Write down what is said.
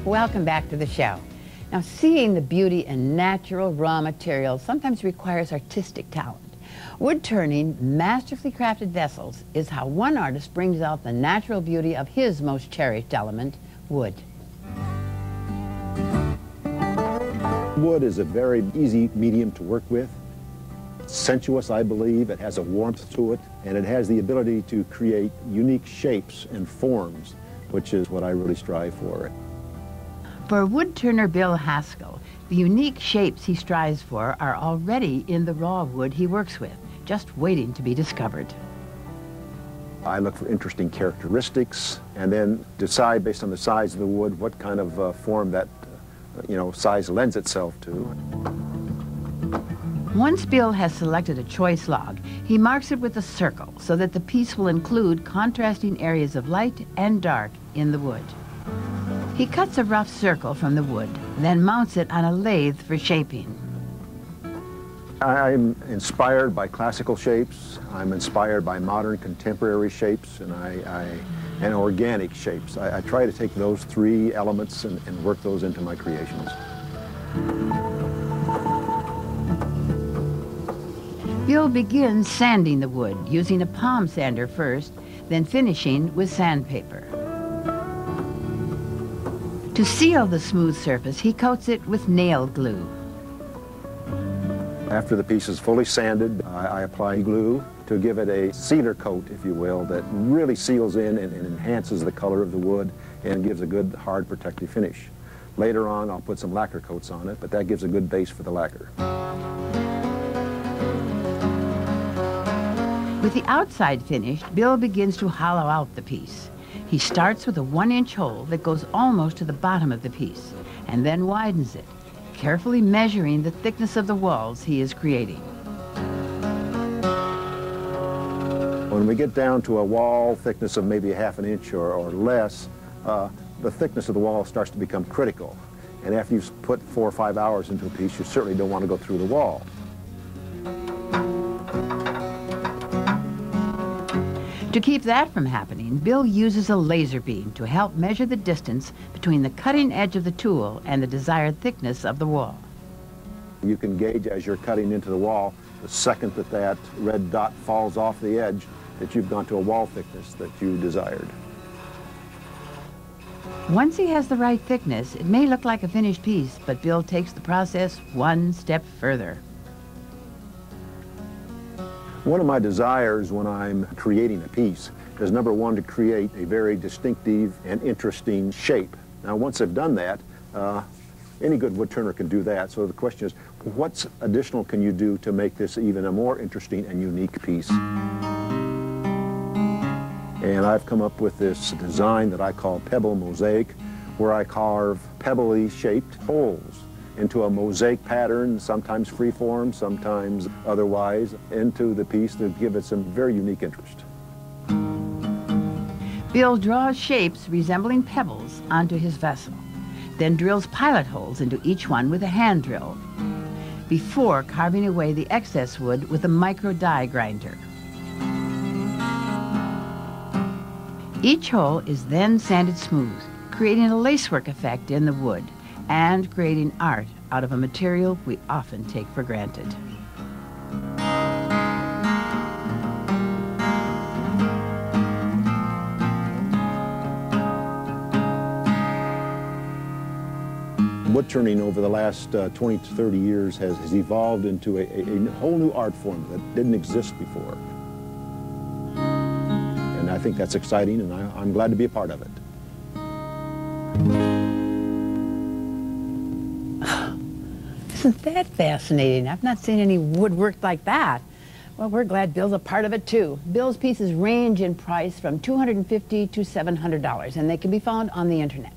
Welcome back to the show. Now, seeing the beauty in natural raw materials sometimes requires artistic talent. Wood turning masterfully crafted vessels is how one artist brings out the natural beauty of his most cherished element, wood. Wood is a very easy medium to work with. It's sensuous, I believe. It has a warmth to it, and it has the ability to create unique shapes and forms, which is what I really strive for. For wood turner Bill Haskell, the unique shapes he strives for are already in the raw wood he works with, just waiting to be discovered. I look for interesting characteristics and then decide based on the size of the wood what kind of form that size lends itself to. Once Bill has selected a choice log, he marks it with a circle so that the piece will include contrasting areas of light and dark in the wood. He cuts a rough circle from the wood, then mounts it on a lathe for shaping. I'm inspired by classical shapes. I'm inspired by modern contemporary shapes and organic shapes. I try to take those three elements and work those into my creations. Bill begins sanding the wood using a palm sander first, then finishing with sandpaper. To seal the smooth surface, he coats it with nail glue. After the piece is fully sanded, I apply glue to give it a sealer coat, if you will, that really seals in and enhances the color of the wood and gives a good, hard, protective finish. Later on, I'll put some lacquer coats on it, but that gives a good base for the lacquer. With the outside finished, Bill begins to hollow out the piece. He starts with a 1-inch hole that goes almost to the bottom of the piece, and then widens it, carefully measuring the thickness of the walls he is creating. When we get down to a wall thickness of maybe 1/2 inch or less, the thickness of the wall starts to become critical. And after you've put 4 or 5 hours into a piece, you certainly don't want to go through the wall. To keep that from happening, Bill uses a laser beam to help measure the distance between the cutting edge of the tool and the desired thickness of the wall. You can gauge as you're cutting into the wall, the second that that red dot falls off the edge, that you've gone to a wall thickness that you desired. Once he has the right thickness, it may look like a finished piece, but Bill takes the process one step further. One of my desires when I'm creating a piece is, number one, to create a very distinctive and interesting shape. Now, once I've done that, any good wood turner can do that. So the question is, what additional can you do to make this even a more interesting and unique piece? And I've come up with this design that I call pebble mosaic, where I carve pebbly shaped holes into a mosaic pattern, sometimes freeform, sometimes otherwise, into the piece to give it some very unique interest. Bill draws shapes resembling pebbles onto his vessel, then drills pilot holes into each one with a hand drill, before carving away the excess wood with a micro die grinder. Each hole is then sanded smooth, creating a lacework effect in the wood, and creating art out of a material we often take for granted. Wood turning over the last 20 to 30 years has evolved into a whole new art form that didn't exist before. And I think that's exciting, and I'm glad to be a part of it. Isn't that fascinating? I've not seen any woodwork like that. Well, we're glad Bill's a part of it too. Bill's pieces range in price from $250 to $700, and they can be found on the internet.